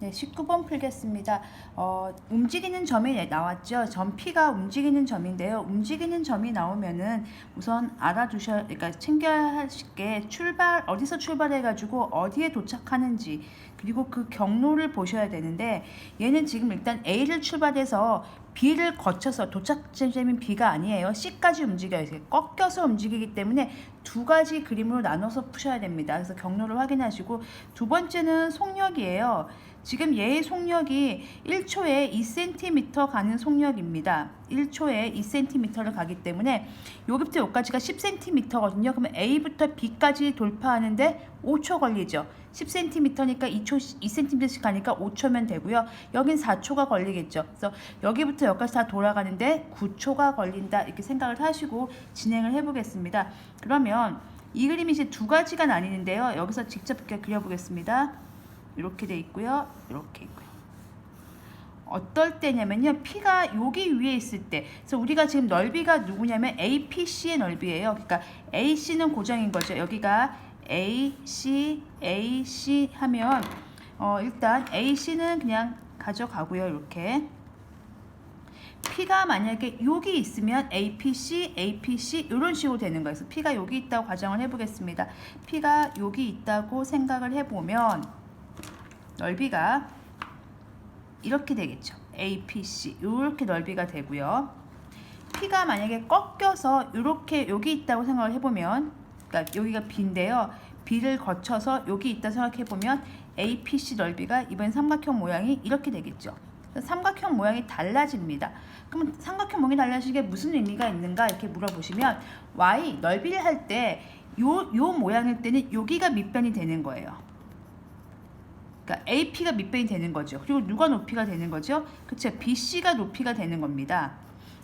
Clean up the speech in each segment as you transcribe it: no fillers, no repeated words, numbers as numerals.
네, 19번 풀겠습니다. 움직이는 점이 나왔죠. 점 P가 움직이는 점인데요. 움직이는 점이 나오면은 우선 그러니까 챙겨야 하실 게 어디서 출발해가지고 어디에 도착하는지, 그리고 그 경로를 보셔야 되는데, 얘는 지금 일단 A를 출발해서 B를 거쳐서 도착점인 B가 아니에요. C까지 움직여요. 꺾여서 움직이기 때문에 두 가지 그림으로 나눠서 푸셔야 됩니다. 그래서 경로를 확인하시고, 두 번째는 속력이에요. 지금 얘의 속력이 1초에 2cm 가는 속력입니다. 1초에 2cm를 가기 때문에 여기부터 여기까지가 10cm거든요. 그러면 A부터 B까지 돌파하는데 5초 걸리죠. 10cm니까 2cm씩 가니까 5초면 되고요. 여긴 4초가 걸리겠죠. 그래서 여기부터 여기까지 다 돌아가는데 9초가 걸린다, 이렇게 생각을 하시고 진행을 해보겠습니다. 그러면 이 그림이 이제 두 가지가 나뉘는데요. 여기서 직접 그려보겠습니다. 이렇게 돼 있고요. 이렇게 있고요. 어떨 때냐면요, P가 여기 위에 있을 때, 그래서 우리가 지금 넓이가 누구냐면 APC의 넓이에요. 그러니까 AC는 고정인 거죠. 여기가 AC 하면 일단 AC는 그냥 가져가고요. 이렇게 P가 만약에 여기 있으면 APC 이런 식으로 되는 거예요. 그래서 P가 여기 있다고 가정을 해보겠습니다. P가 여기 있다고 생각을 해보면 넓이가 이렇게 되겠죠. APC 이렇게 넓이가 되고요. P가 만약에 꺾여서 이렇게 여기 있다고 생각을 해보면, 그러니까 여기가 B인데요. B를 거쳐서 여기 있다 생각해보면 APC 넓이가 이번 삼각형 모양이 이렇게 되겠죠. 삼각형 모양이 달라집니다. 그럼 삼각형 모양이 달라지는 게 무슨 의미가 있는가 이렇게 물어보시면, Y 넓이를 할 때 요 모양일 때는 여기가 밑변이 되는 거예요. 그러니까 AP가 밑변이 되는 거죠. 그리고 누가 높이가 되는 거죠? 그쵸, BC가 높이가 되는 겁니다.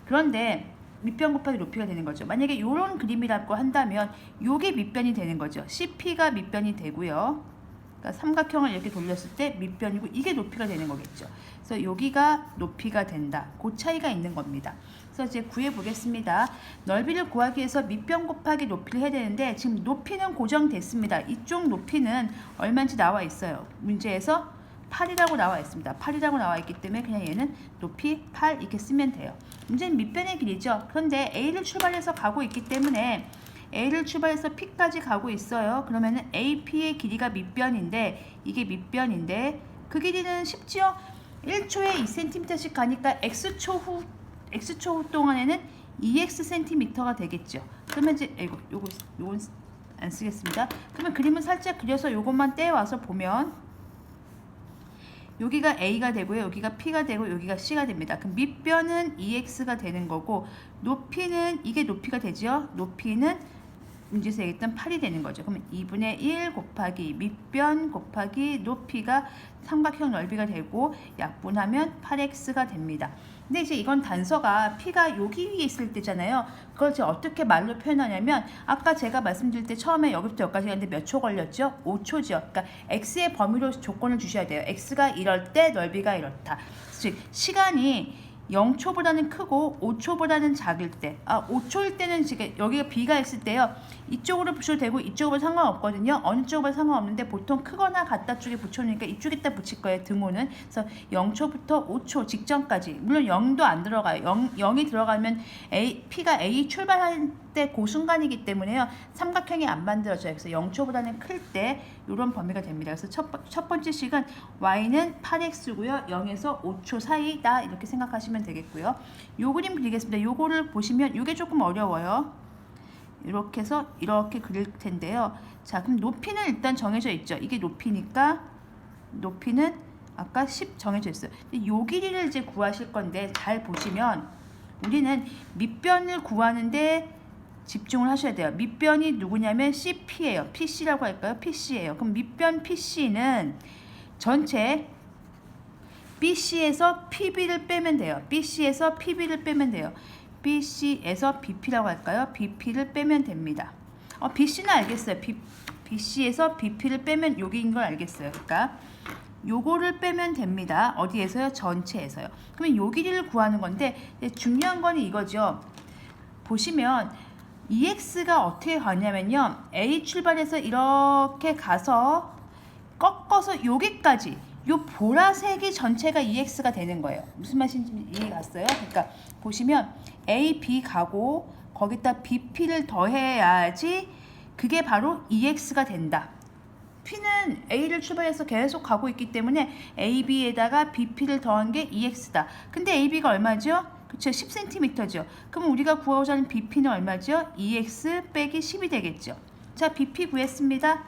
그런데 밑변 곱하기 높이가 되는 거죠. 만약에 이런 그림이라고 한다면 이게 밑변이 되는 거죠. CP가 밑변이 되고요. 그러니까 삼각형을 이렇게 돌렸을 때 밑변이고 이게 높이가 되는 거겠죠. 그래서 여기가 높이가 된다. 그 차이가 있는 겁니다. 그래서 이제 구해 보겠습니다. 넓이를 구하기 위해서 밑변 곱하기 높이를 해야 되는데, 지금 높이는 고정됐습니다. 이쪽 높이는 얼마인지 나와 있어요. 문제에서 8이라고 나와 있습니다. 8이라고 나와 있기 때문에 그냥 얘는 높이 8 이렇게 쓰면 돼요. 문제는 밑변의 길이죠. 그런데 A를 출발해서 가고 있기 때문에 A를 출발해서 P까지 가고 있어요. 그러면은 AP의 길이가 밑변인데, 이게 밑변인데 그 길이는 쉽지요. 1초에 2cm씩 가니까 X초 후 동안에는 2x cm가 되겠죠. 그러면 이제 요건 안 쓰겠습니다. 그러면 그림을 살짝 그려서 요것만 떼와서 보면 여기가 A가 되고요. 여기가 P가 되고 여기가 C가 됩니다. 그럼 밑변은 2x가 되는 거고, 높이는 이게 높이가 되죠. 높이는 문제에서 얘기했던 8이 되는 거죠. 그러면 2분의 1 곱하기 밑변 곱하기 높이가 삼각형 넓이가 되고 약분하면 8x가 됩니다. 근데 이제 이건 단서가 P가 여기 위에 있을 때잖아요. 그걸 제가 어떻게 말로 표현하냐면, 아까 제가 말씀드릴 때 처음에 여기부터 여기까지 갔는데 몇 초 걸렸죠? 5초죠. 그러니까 x의 범위로 조건을 주셔야 돼요. x가 이럴 때 넓이가 이렇다. 즉 시간이 0초보다는 크고 5초보다는 작을 때, 5초일 때는 지금 여기가 B가 있을 때요, 이쪽으로 붙여도 되고 이쪽으로 상관없거든요. 어느 쪽으로 상관없는데 보통 크거나 같다 쪽에 붙여놓으니까 이쪽에다 붙일 거예요, 등호는. 그래서 0초부터 5초 직전까지, 물론 0도 안 들어가요. 0이 들어가면 P가 A 출발할 때 그 순간이기 때문에요, 삼각형이 안 만들어져요. 그래서 0초보다는 클 때 이런 범위가 됩니다. 그래서 첫 번째 식은 Y는 8X고요. 0에서 5초 사이다, 이렇게 생각하시면 되겠고요. 요 그림 그리겠습니다. 요거를 보시면 이게 조금 어려워요. 이렇게 해서 이렇게 그릴 텐데요. 자, 그럼 높이는 일단 정해져 있죠. 이게 높이니까 높이는 아까 10 정해져 있어요. 요 길이를 이제 구하실 건데, 잘 보시면 우리는 밑변을 구하는데 집중을 하셔야 돼요. 밑변이 누구냐면 CP예요. PC라고 할까요? PC예요. 그럼 밑변 PC는 전체 BC에서 PB를 빼면 돼요. BC에서 PB를 빼면 돼요. BC에서 BP라고 할까요? BP를 빼면 됩니다. BC는 알겠어요. BC에서 BP를 빼면 여기인 걸 알겠어요. 그러니까 요거를 빼면 됩니다. 어디에서요? 전체에서요. 그러면 요 길이를 구하는 건데, 중요한 건 이거죠. 보시면 EX가 어떻게 가냐면요, A 출발해서 이렇게 가서 꺾어서 여기까지 요 보라색이 전체가 EX가 되는 거예요. 무슨 말인지 이해 갔어요? 그러니까 보시면 A, B 가고 거기다 BP를 더해야지 그게 바로 EX가 된다. P는 A를 출발해서 계속 가고 있기 때문에 AB에다가 BP를 더한 게 EX다. 근데 AB가 얼마죠? 그쵸, 10cm죠. 그럼 우리가 구하고자 하는 BP는 얼마죠? EX 빼기 10이 되겠죠. 자, BP 구했습니다.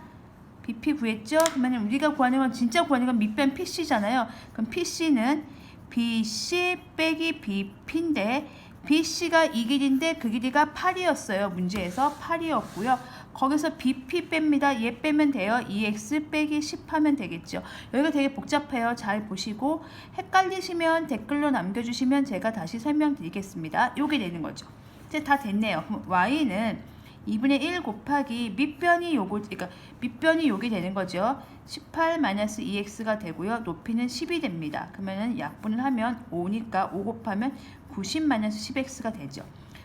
BP 구했죠? 그러면 우리가 구하는 건 진짜 구하는 건 밑변 PC잖아요. 그럼 PC는 BC 빼기 BP인데 BC가 이 길이인데 그 길이가 8이었어요. 문제에서 8이었고요. 거기서 BP 뺍니다. 얘 빼면 돼요. EX 빼기 10 하면 되겠죠. 여기가 되게 복잡해요. 잘 보시고 헷갈리시면 댓글로 남겨주시면 제가 다시 설명드리겠습니다. 요게 되는 거죠. 이제 다 됐네요. 그럼 Y는 2분의 1 곱하기 밑변이 요거, 그러니까 밑변이 요게 되는 거죠. 18-2x가 되고요. 높이는 10이 됩니다. 그러면은 약분을 하면 5니까 5 곱하면 90-10x가 되죠.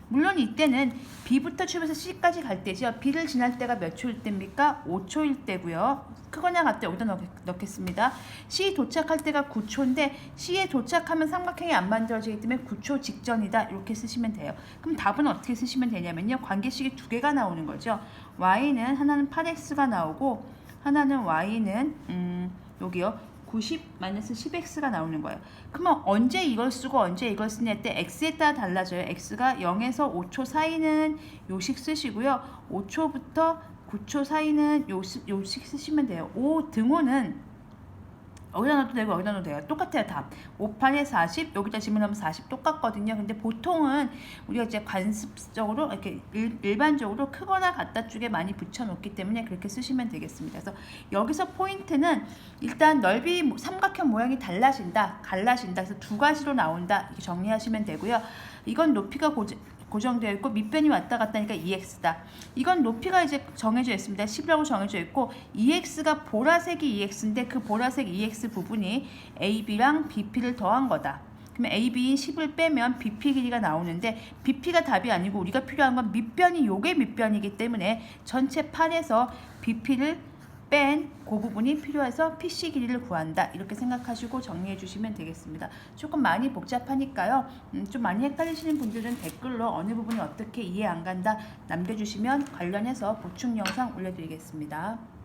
물론 이때는 B부터 출발해서 C까지 갈 때죠. B를 지날 때가 몇 초일 때입니까? 5초일 때고요. 크거나 같다 여기다 넣겠습니다. C 도착할 때가 9초인데 C에 도착하면 삼각형이 안 만들어지기 때문에 9초 직전이다. 이렇게 쓰시면 돼요. 그럼 답은 어떻게 쓰시면 되냐면요. 관계식이 두 개가 나오는 거죠. Y는 하나는 8X가 나오고 하나는 Y는 여기요. 90-10x가 나오는 거예요. 그러면 언제 이걸 쓰고 언제 이걸 쓰냐 때 x에 따라 달라져요. x가 0에서 5초 사이는 요식 쓰시고요. 5초부터 9초 사이는 요식 쓰시면 돼요. 5 등호는 여기다 넣어도 되고 여기다 넣어도 돼요. 똑같아요. 답. 5, 8에 40 여기다 집어넣으면 40 똑같거든요. 근데 보통은 우리가 이제 관습적으로 이렇게 일반적으로 크거나 같다 쪽에 많이 붙여놓기 때문에 그렇게 쓰시면 되겠습니다. 그래서 여기서 포인트는 일단 넓이 삼각형 모양이 달라진다, 갈라진다. 그래서 두 가지로 나온다. 이렇게 정리하시면 되고요. 이건 높이가 고정되어 있고 밑변이 왔다 갔다 하니까 EX다. 이건 높이가 이제 정해져 있습니다. 10이라고 정해져 있고 EX가 보라색이 EX인데 그 보라색 EX 부분이 AB랑 BP를 더한 거다. 그러면 AB인 10을 빼면 BP 길이가 나오는데 BP가 답이 아니고 우리가 필요한 건 밑변이 요게 밑변이기 때문에 전체 8에서 BP를 뺀 그 부분이 필요해서 PC 길이를 구한다. 이렇게 생각하시고 정리해 주시면 되겠습니다. 조금 많이 복잡하니까요. 좀 많이 헷갈리시는 분들은 댓글로 어느 부분이 어떻게 이해 안 간다 남겨주시면 관련해서 보충 영상 올려드리겠습니다.